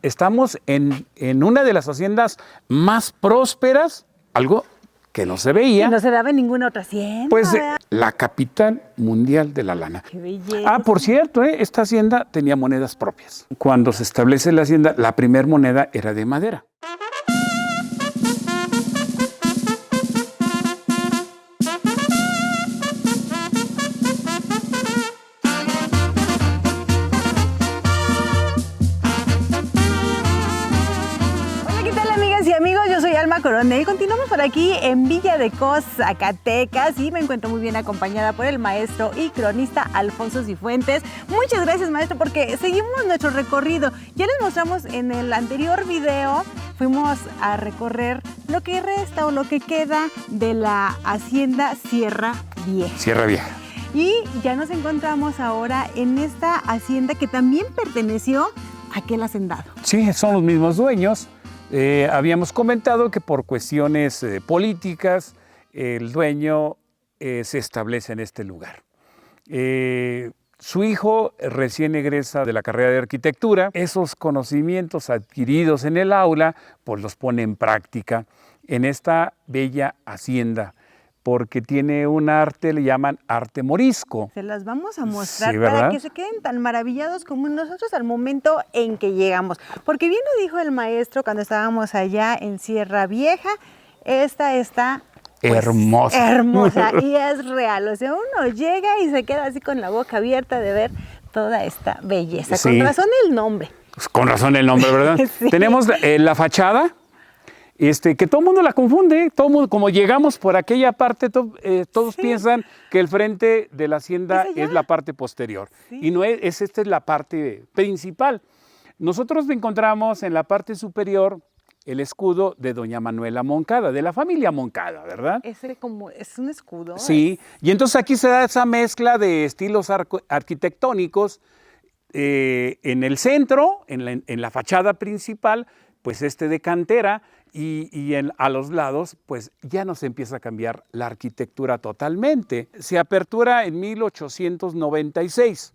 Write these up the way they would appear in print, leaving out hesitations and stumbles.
estamos en una de las haciendas más prósperas, algo que no se veía. Que no se daba en ninguna otra hacienda. Pues la capital mundial de la lana. ¡Qué belleza! Ah, por cierto, esta hacienda tenía monedas propias. Cuando se establece la hacienda, la primera moneda era de madera. Coronel. Continuamos por aquí en Villa de Cos, Zacatecas, y me encuentro muy bien acompañada por el maestro y cronista Alfonso Cifuentes. Muchas gracias, maestro, porque seguimos nuestro recorrido. Ya les mostramos en el anterior video, fuimos a recorrer lo que resta o lo que queda de la hacienda Sierra Vieja. Sierra Vieja. Y ya nos encontramos ahora en esta hacienda que también perteneció a aquel hacendado. Sí, son los mismos dueños. Habíamos comentado que por cuestiones políticas el dueño se establece en este lugar. Su hijo recién egresa de la carrera de arquitectura. Esos conocimientos adquiridos en el aula pues los pone en práctica en esta bella hacienda, porque tiene un arte, le llaman arte morisco. Se las vamos a mostrar, sí, para que se queden tan maravillados como nosotros al momento en que llegamos. Porque bien lo dijo el maestro cuando estábamos allá en Sierra Vieja, esta está pues, hermosa. Hermosa, y es real. O sea, uno llega y se queda así con la boca abierta de ver toda esta belleza. Sí. Con razón el nombre. Con razón el nombre, ¿verdad? Sí. Tenemos la fachada. Que todo el mundo la confunde, todo mundo, como llegamos por aquella parte, todos piensan que el frente de la hacienda es la parte posterior, y no es, esta es la parte principal. Nosotros encontramos en la parte superior el escudo de doña Manuela Moncada, de la familia Moncada, ¿verdad? Es un escudo. Sí, y entonces aquí se da esa mezcla de estilos arquitectónicos en el centro, en la fachada principal, pues de cantera, y a los lados, pues ya nos empieza a cambiar la arquitectura totalmente. Se apertura en 1896,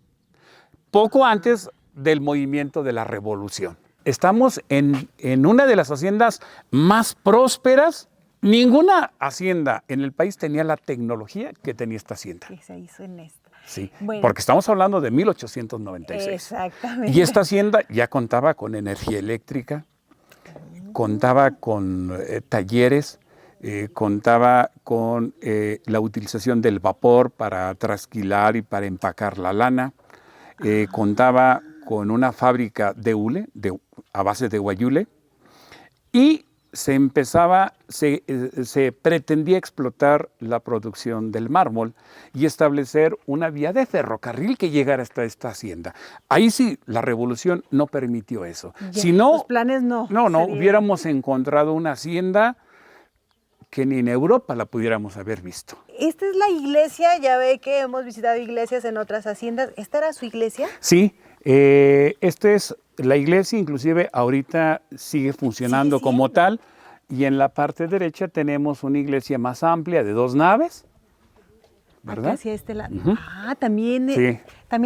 poco antes del movimiento de la Revolución. Estamos en una de las haciendas más prósperas. Ninguna hacienda en el país tenía la tecnología que tenía esta hacienda. Que se hizo en esta. Sí, bueno, porque estamos hablando de 1896. Exactamente. Y esta hacienda ya contaba con energía eléctrica, contaba con talleres, contaba con la utilización del vapor para trasquilar y para empacar la lana, contaba con una fábrica de hule, a base de guayule, y se pretendía explotar la producción del mármol y establecer una vía de ferrocarril que llegara hasta esta hacienda. Ahí sí, la revolución no permitió eso. Ya, si no, los planes no. No, hubiéramos encontrado una hacienda que ni en Europa la pudiéramos haber visto. Esta es la iglesia, ya ve que hemos visitado iglesias en otras haciendas. ¿Esta era su iglesia? Sí, esta es la iglesia, inclusive ahorita sigue funcionando como tal, y en la parte derecha tenemos una iglesia más amplia de 2 naves, ¿verdad? Hacia este lado. ¿También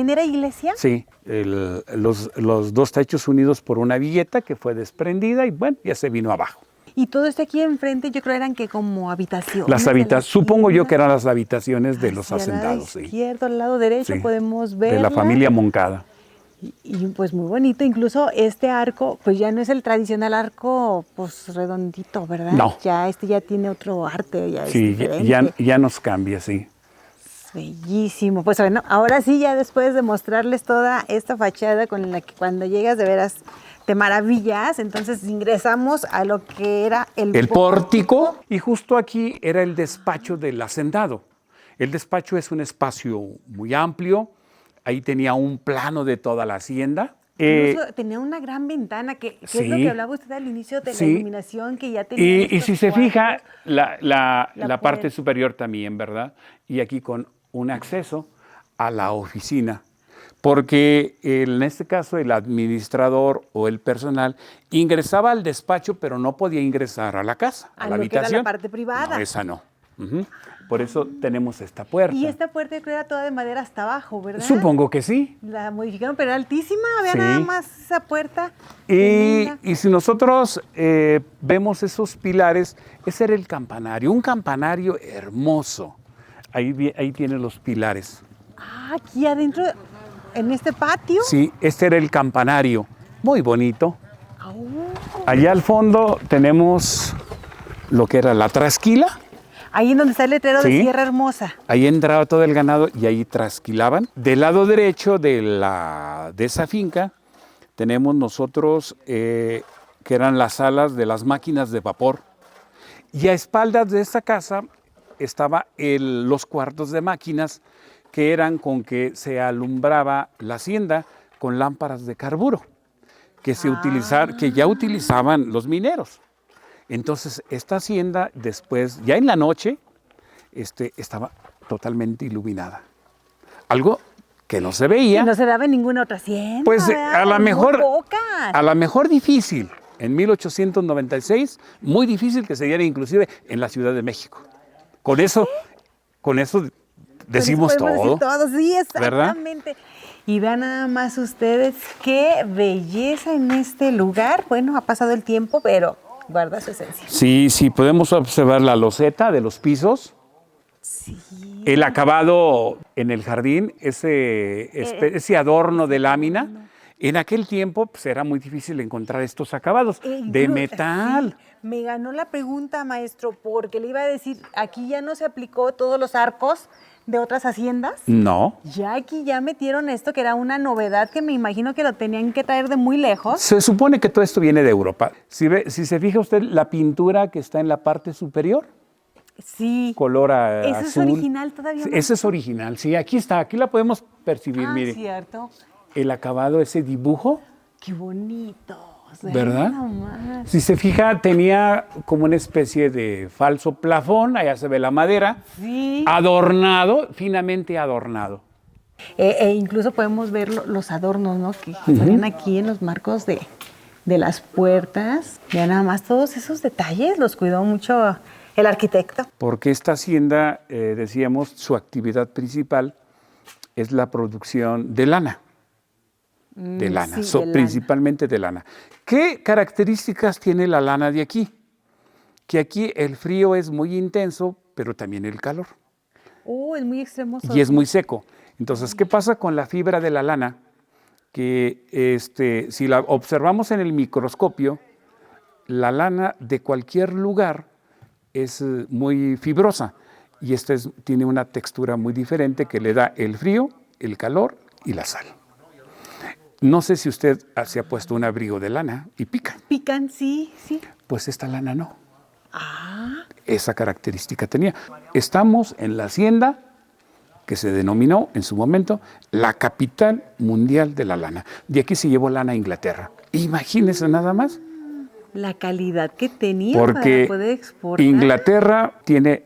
era iglesia? Sí, los 2 techos unidos por una vigueta que fue desprendida y bueno, ya se vino abajo. Y todo esto aquí enfrente, yo creo eran que como habitaciones. Las habitaciones, supongo yo que eran las habitaciones de los hacendados. Al lado izquierdo, al lado derecho podemos ver. De la familia Moncada. Y pues muy bonito, incluso este arco, pues ya no es el tradicional arco pues redondito, ¿verdad? No. Ya ya tiene otro arte, ya sí, ya nos cambia, sí. Bellísimo. Pues bueno, ahora sí, ya después de mostrarles toda esta fachada con la que cuando llegas de veras te maravillas, entonces ingresamos a lo que era el pórtico. Y justo aquí era el despacho del hacendado. El despacho es un espacio muy amplio. Ahí tenía un plano de toda la hacienda. Incluso tenía una gran ventana, que es lo que hablaba usted al inicio de la iluminación que ya tenía. Y si se fija, la parte superior también, ¿verdad? Y aquí con un acceso a la oficina. Porque en este caso el administrador o el personal ingresaba al despacho, pero no podía ingresar a la casa, a la habitación. Que era la parte privada. No, esa no. Ujú. Por eso tenemos esta puerta. Y esta puerta yo creo era toda de madera hasta abajo, ¿verdad? Supongo que sí. La modificaron, pero era altísima, había Sí. nada más esa puerta. Y tremenda. si nosotros vemos esos pilares, ese era el campanario, un campanario hermoso. Ahí tienen los pilares. Ah, aquí adentro, en este patio. Sí, este era el campanario, muy bonito. Au. Allá al fondo tenemos lo que era la trasquila. Ahí en donde está el letrero de Sí. Sierra Hermosa. Ahí entraba todo el ganado y ahí trasquilaban. Del lado derecho de esa finca tenemos nosotros que eran las salas de las máquinas de vapor. Y a espaldas de esta casa estaban los cuartos de máquinas que eran con que se alumbraba la hacienda con lámparas de carburo que ya utilizaban los mineros. Entonces, esta hacienda después, ya en la noche, estaba totalmente iluminada. Algo que no se veía. Y no se daba en ninguna otra hacienda. Pues ¿verdad? a lo Muy mejor, pocas. difícil. En 1896, muy difícil que se diera inclusive en la Ciudad de México. Con eso decimos Podemos decir todo. todo, sí, ¿Verdad? exactamente. Y vean nada más ustedes qué belleza en este lugar. Bueno, ha pasado el tiempo, pero guarda su esencia. Sí, podemos observar la loseta de los pisos. Sí. El acabado en el jardín, ese adorno de lámina. En aquel tiempo pues, era muy difícil encontrar estos acabados de metal. Sí, me ganó la pregunta, maestro, porque le iba a decir, aquí ya no se aplicó todos los arcos de otras haciendas. No. Ya aquí ya metieron esto, que era una novedad que me imagino que lo tenían que traer de muy lejos. Se supone que todo esto viene de Europa. Si se fija usted la pintura que está en la parte superior, Sí. color ¿Eso azul. es original todavía? Sí, ese es original, sí, aquí está, aquí la podemos percibir, mire. Cierto. El acabado, ese dibujo, Qué bonito. ¿verdad? Nomás. Si se fija, tenía como una especie de falso plafón, allá se ve la madera, Sí. adornado, finamente adornado. Incluso podemos ver los adornos, ¿no? Que ponen aquí en los marcos de las puertas. Ya nada más todos esos detalles los cuidó mucho el arquitecto. Porque esta hacienda, decíamos, su actividad principal es la producción de lana. De lana, sí, de lana. Principalmente de lana. ¿Qué características tiene la lana de aquí? Que aquí el frío es muy intenso, pero también el calor. Es muy extremoso. Y es muy seco. Entonces, ¿qué pasa con la fibra de la lana? Que si la observamos en el microscopio, la lana de cualquier lugar es muy fibrosa y tiene una textura muy diferente que le da el frío, el calor y la sal. No sé si usted se ha puesto un abrigo de lana y pica. Pican, sí. Pues esta lana no. Ah, Esa característica tenía. Estamos en la hacienda que se denominó en su momento la capital mundial de la lana. De aquí se llevó lana a Inglaterra. Imagínense nada más. la calidad que tenía Porque para poder exportar. Inglaterra tiene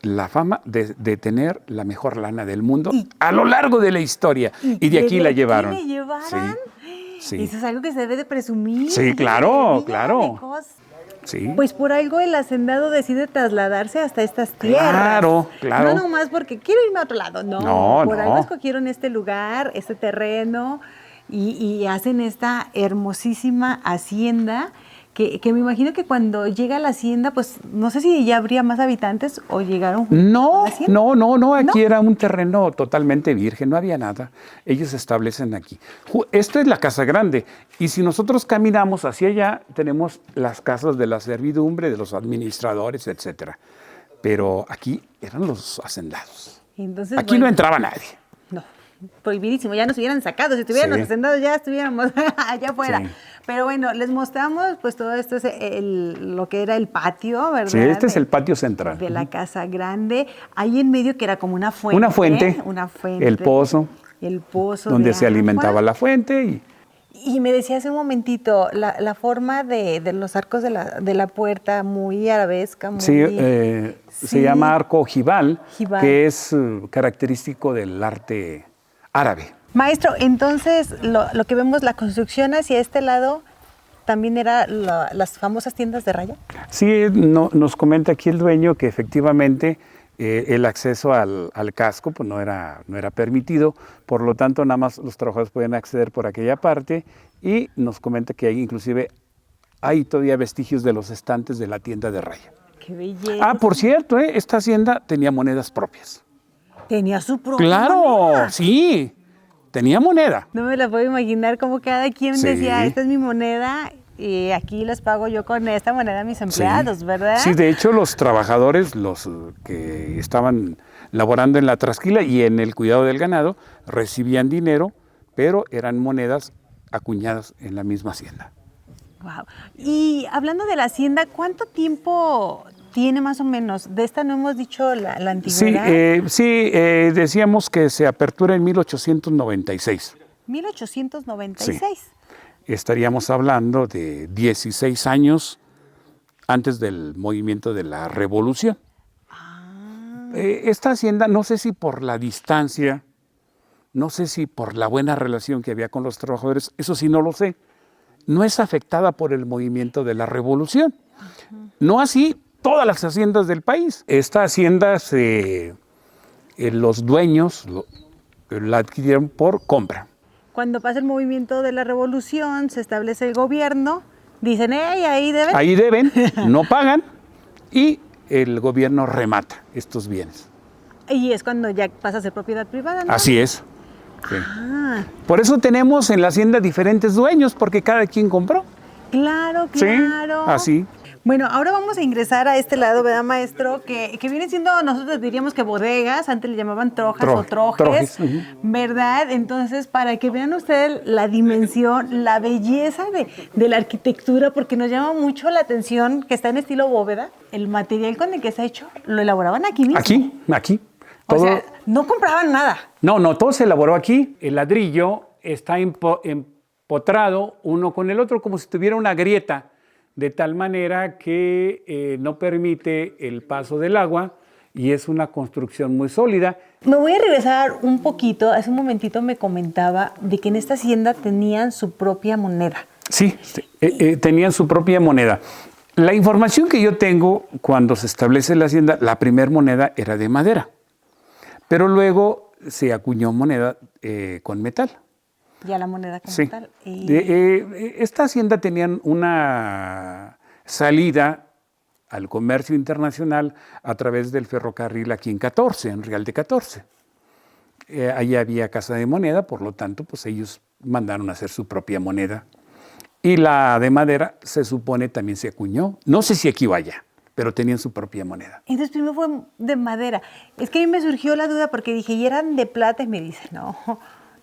la fama de tener la mejor lana del mundo a lo largo de la historia. Y de aquí la llevaron. ¿Y llevaron? Sí. Eso es algo que se debe de presumir. Sí, claro, Villa claro. de Cos. Sí. Pues por algo el hacendado decide trasladarse hasta estas tierras. Claro. No nomás porque quiero irme a otro lado, no. No, por no. algo escogieron este lugar, este terreno y hacen esta hermosísima hacienda que me imagino que cuando llega a la hacienda, pues no sé si ya habría más habitantes o llegaron junto No, a la hacienda. no, aquí era un terreno totalmente virgen, no había nada. Ellos se establecen aquí. Esto es la casa grande y si nosotros caminamos hacia allá, tenemos las casas de la servidumbre, de los administradores, etcétera. Pero aquí eran los hacendados. Entonces, Aquí no entraba nadie. No, prohibidísimo, ya nos hubieran sacado, si estuviéramos Sí. hacendados ya estuviéramos allá afuera. Sí. Pero bueno, les mostramos pues todo esto es lo que era el patio, ¿verdad? Sí, este es el patio central. De la casa grande. Ahí en medio que era como una fuente. Una fuente. El pozo. El pozo. Donde de se alimentaba agua. la fuente. Y me decía hace un momentito, la forma de los arcos de la puerta, muy arabesca, muy... Sí, Sí. se llama arco ojival, Ojival. que es característico del arte árabe. Maestro, entonces lo que vemos, la construcción hacia este lado, ¿también era las famosas tiendas de raya? Sí, nos comenta aquí el dueño que efectivamente el acceso al casco pues no era permitido, por lo tanto nada más los trabajadores pueden acceder por aquella parte, y nos comenta que inclusive hay todavía vestigios de los estantes de la tienda de raya. ¡Qué belleza! Ah, por cierto, esta hacienda tenía monedas propias. Tenía su propia ¡Claro! moneda. Sí, tenía moneda. No me la puedo imaginar como cada quien Sí. decía, esta es mi moneda y aquí les pago yo con esta moneda a mis empleados, Sí. ¿verdad? Sí, de hecho los trabajadores, los que estaban laborando en la trasquila y en el cuidado del ganado, recibían dinero, pero eran monedas acuñadas en la misma hacienda. Wow. Y hablando de la hacienda, ¿cuánto tiempo tiene más o menos? De esta no hemos dicho la antigüedad. Decíamos que se apertura en 1896. 1896. Sí. Estaríamos hablando de 16 años antes del movimiento de la Revolución. Esta hacienda, no sé si por la distancia, no sé si por la buena relación que había con los trabajadores, eso sí no lo sé, no es afectada por el movimiento de la Revolución. No así todas las haciendas del país. Esta hacienda, los dueños la adquirieron por compra. Cuando pasa el movimiento de la revolución, se establece el gobierno, dicen, ¡ey, ahí deben! Ahí deben, no pagan, y el gobierno remata estos bienes. Y es cuando ya pasa a ser propiedad privada, ¿no? Así es. Sí. Ah, Por eso tenemos en la hacienda diferentes dueños, porque cada quien compró. claro, Sí, claro. así. Bueno, ahora vamos a ingresar a este lado, ¿verdad, maestro? Que viene siendo, nosotros diríamos que bodegas, antes le llamaban trojas o trojes, ¿verdad? Entonces, para que vean ustedes la dimensión, la belleza de la arquitectura, porque nos llama mucho la atención que está en estilo bóveda, el material con el que se ha hecho, lo elaboraban aquí mismo. Aquí. O Todo, sea, no compraban nada. no, todo se elaboró aquí. El ladrillo está empotrado uno con el otro como si tuviera una grieta, de tal manera que no permite el paso del agua y es una construcción muy sólida. Me voy a regresar un poquito. Hace un momentito me comentaba de que en esta hacienda tenían su propia moneda. Sí, tenían su propia moneda. La información que yo tengo cuando se establece la hacienda, la primera moneda era de madera, pero luego se acuñó moneda con metal. Ya la moneda como Sí. tal. Esta hacienda tenían una salida al comercio internacional a través del ferrocarril aquí en Real de 14. Allí había casa de moneda, por lo tanto, pues ellos mandaron a hacer su propia moneda. Y la de madera se supone también se acuñó. No sé si aquí o allá, pero tenían su propia moneda. Entonces primero fue de madera. Es que a mí me surgió la duda porque dije, ¿y eran de plata? Y me dice, no,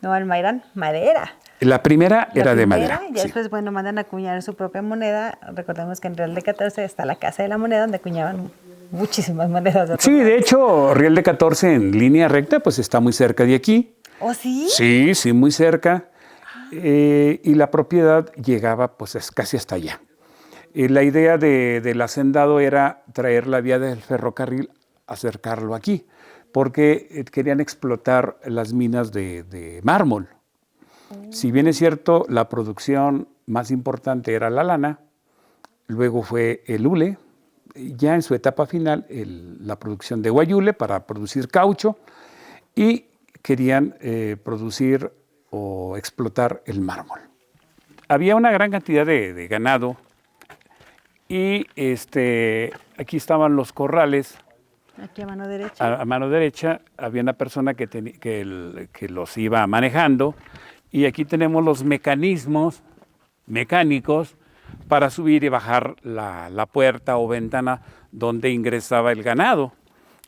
Alma, eran madera. La primera era de madera. Y después, bueno, mandan a acuñar su propia moneda. Recordemos que en Real de 14 está la Casa de la Moneda, donde acuñaban muchísimas monedas. Sí, de hecho, Real de 14 en línea recta, pues está muy cerca de aquí. ¿Oh, sí? Sí, muy cerca. Y la propiedad llegaba pues casi hasta allá. La idea del hacendado era traer la vía del ferrocarril, acercarlo aquí, porque querían explotar las minas de mármol. Si bien es cierto, la producción más importante era la lana, luego fue el hule, ya en su etapa final la producción de guayule para producir caucho, y querían producir o explotar el mármol. Había una gran cantidad de ganado y aquí estaban los corrales. Aquí a mano derecha. A mano derecha había una persona que los iba manejando, y aquí tenemos los mecanismos mecánicos para subir y bajar la puerta o ventana donde ingresaba el ganado.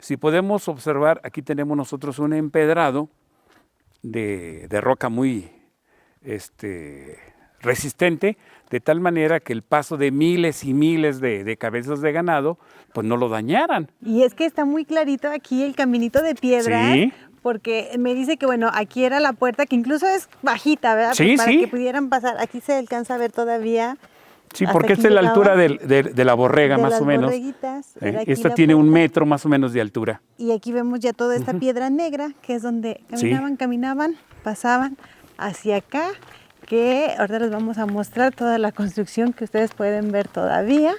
Si podemos observar, aquí tenemos nosotros un empedrado de roca muy resistente, de tal manera que el paso de miles y miles de cabezas de ganado pues no lo dañaran. Y es que está muy clarito aquí el caminito de piedra. Sí. Porque me dice que, bueno, aquí era la puerta, que incluso es bajita, ¿verdad? Sí, para sí. que pudieran pasar. Aquí se alcanza a ver todavía. Sí, porque esta es la altura de la borrega, de más las o menos. borreguitas, era aquí Esta la tiene puerta. 1 metro más o menos de altura. Y aquí vemos ya toda esta piedra negra, que es donde caminaban, pasaban hacia acá, que ahorita les vamos a mostrar toda la construcción que ustedes pueden ver todavía.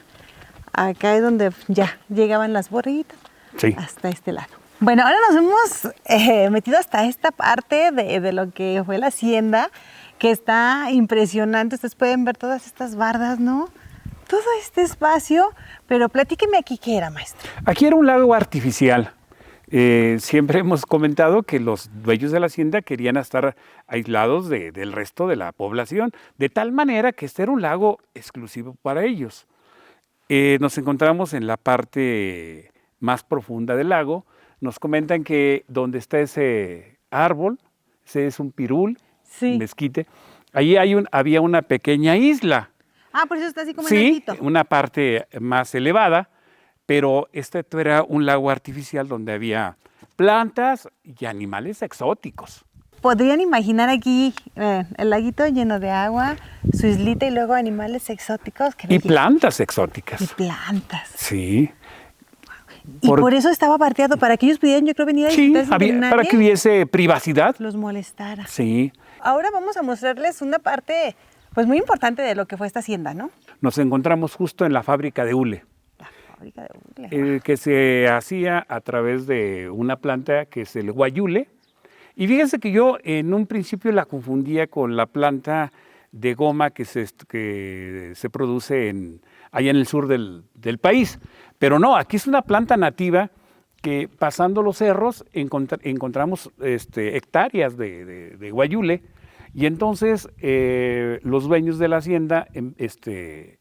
acá es donde ya llegaban las borreguitas, Sí. hasta este lado. Bueno, ahora nos hemos metido hasta esta parte de lo que fue la hacienda, que está impresionante. Ustedes pueden ver todas estas bardas, ¿no? Todo este espacio, pero platíqueme aquí qué era, maestro. Aquí era un lago artificial. Siempre hemos comentado que los dueños de la hacienda querían estar aislados del resto de la población, de tal manera que este era un lago exclusivo para ellos. Nos encontramos en la parte más profunda del lago. Nos comentan que donde está ese árbol, ese es un pirul, Sí. mezquite, ahí había una pequeña isla. Ah, por eso está así como en Sí, altito. una parte más elevada, pero este era un lago artificial donde había plantas y animales exóticos. ¿Podrían imaginar aquí el laguito lleno de agua, su islita y luego animales exóticos? ¡Qué Y belleza! plantas exóticas. Y plantas. Sí. Y por eso estaba parteado, para que ellos pudieran, yo creo, venir a Sí, disfrutar sin que para nadie que hubiese privacidad. los molestara. Sí. Ahora vamos a mostrarles una parte pues muy importante de lo que fue esta hacienda, ¿no? Nos encontramos justo en la fábrica de hule, La fábrica de hule. que se hacía a través de una planta que es el guayule. Y fíjense que yo en un principio la confundía con la planta de goma que se produce allá en el sur del país. Pero no, aquí es una planta nativa que pasando los cerros encontramos hectáreas de guayule. Y entonces los dueños de la hacienda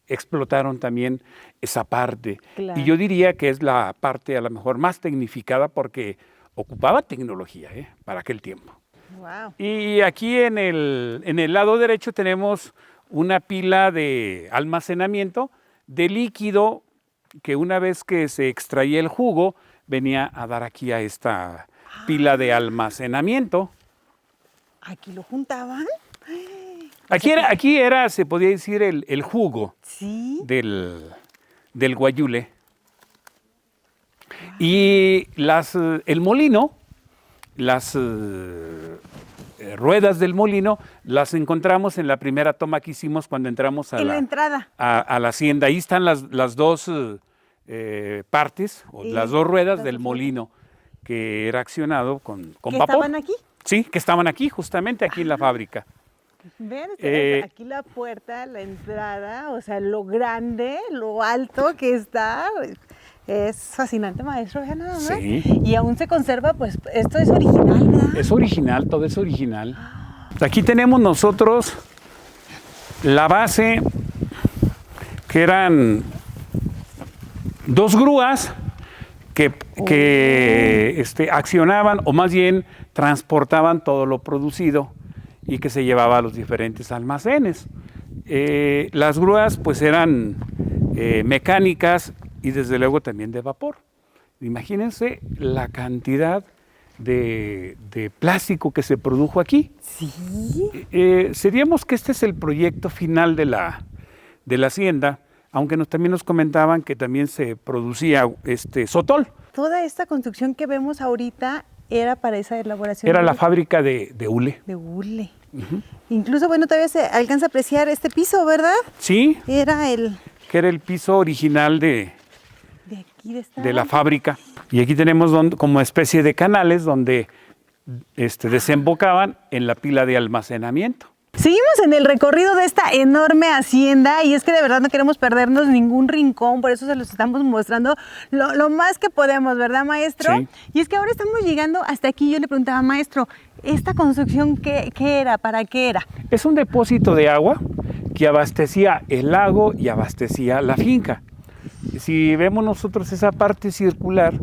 explotaron también esa parte. Claro. Y yo diría que es la parte a lo mejor más tecnificada porque ocupaba tecnología para aquel tiempo. Wow. Y aquí en el lado derecho tenemos una pila de almacenamiento de líquido que una vez que se extraía el jugo venía a dar aquí a esta pila de almacenamiento. ¿Aquí lo juntaban? Aquí era, se podía decir, el jugo Sí. del guayule. Y el molino, las ruedas del molino, las encontramos en la primera toma que hicimos cuando entramos En la entrada. a la hacienda. Ahí están las dos partes, o las dos ruedas las del dos molino, que era accionado con ¿Que vapor. estaban aquí? Sí, que estaban aquí, justamente aquí en la fábrica. Ven, ustedes, aquí la puerta, la entrada, o sea, lo grande, lo alto que está. Es fascinante, maestro, vean nada más. Sí. Y aún se conserva, pues esto es original, ¿verdad? Es original, todo es original. Aquí tenemos nosotros la base, que eran dos grúas que accionaban, o más bien transportaban todo lo producido y que se llevaba a los diferentes almacenes. Las grúas pues eran mecánicas y desde luego también de vapor. Imagínense la cantidad de plástico que se produjo aquí. Sí. Seríamos que este es el proyecto final de la hacienda, aunque también nos comentaban que también se producía sotol. Toda esta construcción que vemos ahorita era para esa elaboración. Era la fábrica de hule. de hule. Incluso, bueno, todavía se alcanza a apreciar este piso, ¿verdad? Sí, Era el que era el piso original de aquí de esta. la fábrica. Y aquí tenemos como especie de canales donde desembocaban en la pila de almacenamiento. Seguimos en el recorrido de esta enorme hacienda y es que de verdad no queremos perdernos ningún rincón, por eso se los estamos mostrando lo más que podemos, ¿verdad, maestro? Sí. Y es que ahora estamos llegando hasta aquí. Yo le preguntaba, maestro, ¿esta construcción qué era? ¿Para qué era? Es un depósito de agua que abastecía el lago y abastecía la finca. Si vemos nosotros esa parte circular,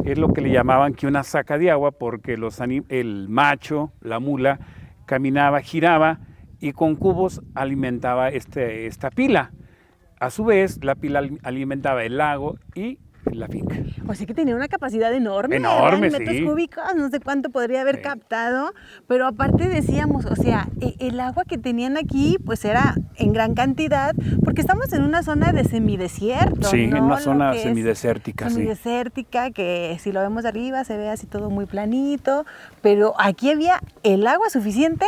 es lo que le llamaban que una saca de agua, porque el macho, la mula, caminaba, giraba y con cubos alimentaba esta pila. A su vez, la pila alimentaba el lago y la finca. O sea que tenía una capacidad enorme. Enorme, ¿verdad? En metros sí. cúbicos, no sé cuánto podría haber Sí. captado, pero aparte decíamos, o sea, el agua que tenían aquí pues era en gran cantidad, porque estamos en una zona de semidesierto. Sí, ¿no? en una Lo zona que es semidesértica, sí. semidesértica, que si lo vemos de arriba se ve así todo muy planito, pero aquí había el agua suficiente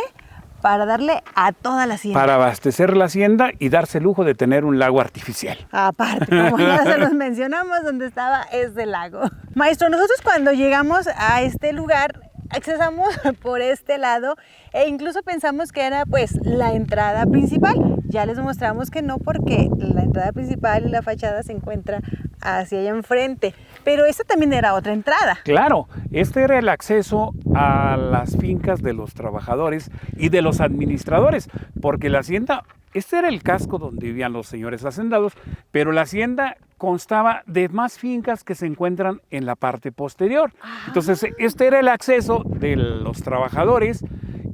para darle a toda la hacienda. Para abastecer la hacienda y darse el lujo de tener un lago artificial. Aparte, como ya se los mencionamos, donde estaba este lago. Maestro, nosotros cuando llegamos a este lugar, accesamos por este lado e incluso pensamos que era pues la entrada principal. Ya les mostramos que no, porque la entrada principal y la fachada se encuentra hacia allá enfrente. Pero esta también era otra entrada. Claro, este era el acceso a las fincas de los trabajadores y de los administradores, porque la hacienda, este era el casco donde vivían los señores hacendados, pero la hacienda constaba de más fincas que se encuentran en la parte posterior. Entonces, este era el acceso de los trabajadores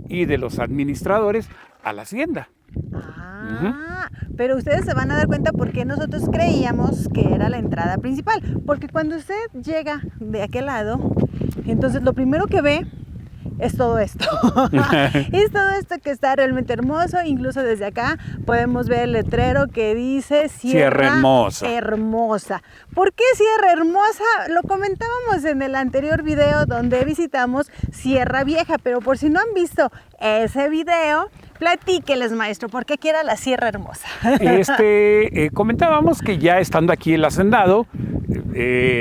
y de los administradores a la hacienda. Pero ustedes se van a dar cuenta por qué nosotros creíamos que era la entrada principal. Porque cuando usted llega de aquel lado, entonces lo primero que ve es todo esto. Es todo esto que está realmente hermoso. Incluso desde acá podemos ver el letrero que dice Sierra Hermosa. ¿Por qué Sierra Hermosa? Lo comentábamos en el anterior video donde visitamos Sierra Vieja, pero por si no han visto ese video, platíqueles, maestro, ¿por qué quiera la Sierra Hermosa? Comentábamos que ya estando aquí el hacendado,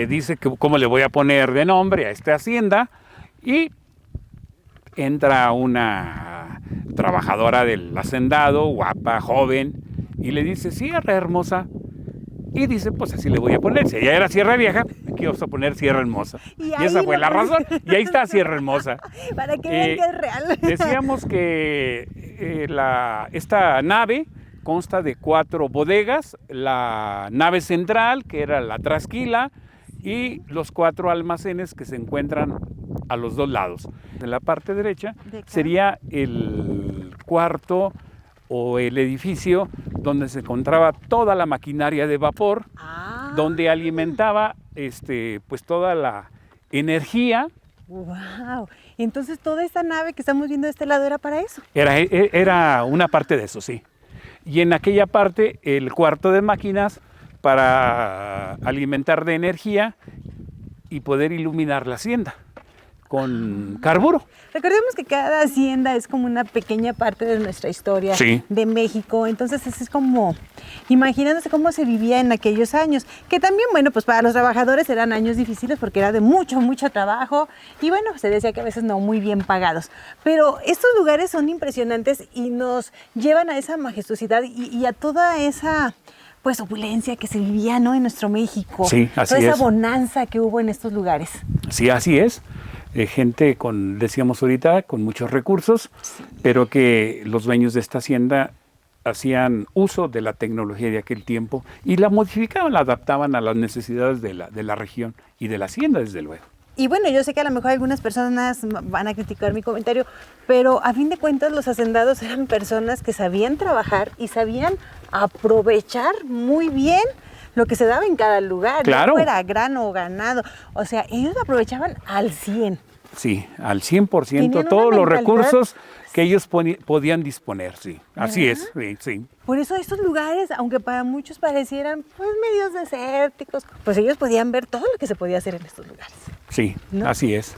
dice que cómo le voy a poner de nombre a esta hacienda, y entra una trabajadora del hacendado, guapa, joven, y le dice Sierra Hermosa. Y dice, pues así le voy a poner. Si ella era Sierra Vieja, aquí vamos a poner Sierra Hermosa. Y esa fue la razón. Y ahí está Sierra Hermosa. Para que vean que es real. Decíamos que esta nave consta de 4 bodegas. La nave central, que era la trasquila, y los 4 almacenes que se encuentran a los 2 lados. En la parte derecha sería el cuarto o el edificio donde se encontraba toda la maquinaria de vapor, donde alimentaba pues toda la energía. ¡Wow! Entonces toda esta nave que estamos viendo de este lado era para eso. Era una parte de eso, sí. Y en aquella parte el cuarto de máquinas para alimentar de energía y poder iluminar la hacienda con carburo. Recordemos que cada hacienda es como una pequeña parte de nuestra historia de México, entonces es como imaginándose cómo se vivía en aquellos años, que también, bueno, pues para los trabajadores eran años difíciles porque era de mucho trabajo y bueno, se decía que a veces no muy bien pagados, pero estos lugares son impresionantes y nos llevan a esa majestuosidad y a toda esa pues opulencia que se vivía, ¿no?, en nuestro México. Sí, así toda esa es. bonanza que hubo en estos lugares. Sí, así es. Gente decíamos ahorita, con muchos recursos, pero que los dueños de esta hacienda hacían uso de la tecnología de aquel tiempo y la modificaban, la adaptaban a las necesidades de la región y de la hacienda, desde luego. Y bueno, yo sé que a lo mejor algunas personas van a criticar mi comentario, pero a fin de cuentas los hacendados eran personas que sabían trabajar y sabían aprovechar muy bien lo que se daba en cada lugar, claro. No fuera grano o ganado, o sea, ellos lo aprovechaban al 100. Sí, al 100%, todos los recursos que ellos podían disponer, sí, así es, sí. Por eso estos lugares, aunque para muchos parecieran pues medios desérticos, pues ellos podían ver todo lo que se podía hacer en estos lugares. Sí, ¿no? Así es.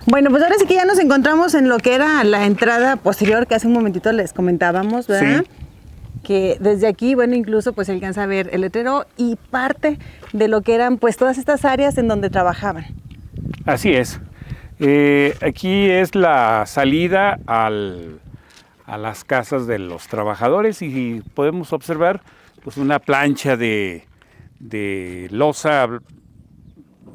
Bueno, pues ahora sí que ya nos encontramos en lo que era la entrada posterior, que hace un momentito les comentábamos, ¿verdad? Sí. Que desde aquí, bueno, incluso pues se alcanza a ver el letrero y parte de lo que eran pues todas estas áreas en donde trabajaban. Así es. Aquí es la salida a las casas de los trabajadores y podemos observar pues una plancha de loza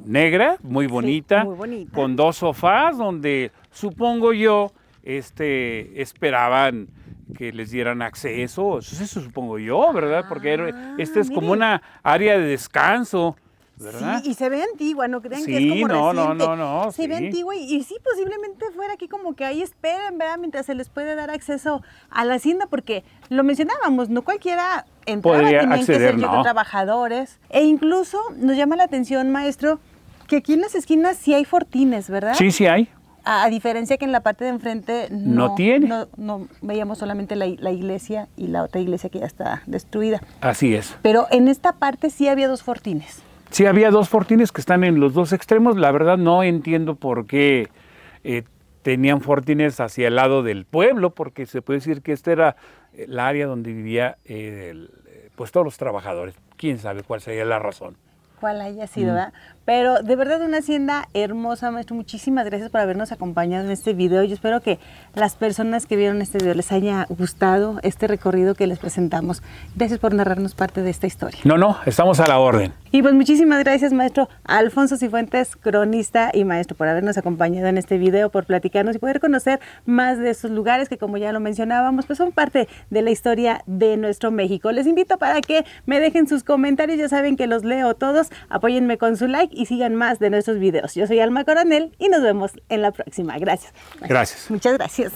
negra, muy bonita, muy bonita, con 2 sofás donde supongo yo esperaban que les dieran acceso, eso supongo yo, ¿verdad? Porque es como una área de descanso, ¿verdad? Sí, y se ve antigua, no crean que es como reciente. No. Se ve antigua y sí, posiblemente fuera aquí como que ahí esperen, ¿verdad? Mientras se les puede dar acceso a la hacienda, porque lo mencionábamos, no cualquiera entraba, tenían acceder, que ser trabajadores. E incluso nos llama la atención, maestro, que aquí en las esquinas sí hay fortines, ¿verdad? Sí, sí hay. A diferencia que en la parte de enfrente no tiene. No veíamos solamente la iglesia y la otra iglesia que ya está destruida. Así es. Pero en esta parte sí había 2 fortines. Sí, había 2 fortines que están en los 2 extremos. La verdad no entiendo por qué tenían fortines hacia el lado del pueblo, porque se puede decir que este era el área donde vivía pues todos los trabajadores. Quién sabe cuál sería la razón. Cuál haya sido, ¿verdad? Pero de verdad una hacienda hermosa, maestro. Muchísimas gracias por habernos acompañado en este video. Yo espero que las personas que vieron este video les haya gustado este recorrido que les presentamos. Gracias por narrarnos parte de esta historia. No, estamos a la orden. Y pues muchísimas gracias, maestro Alfonso Cifuentes, cronista y maestro, por habernos acompañado en este video, por platicarnos y poder conocer más de estos lugares que, como ya lo mencionábamos, pues son parte de la historia de nuestro México. Les invito para que me dejen sus comentarios, ya saben que los leo todos. Apóyenme con su like y sigan más de nuestros videos. Yo soy Alma Coronel y nos vemos en la próxima. Gracias. Gracias. Muchas gracias.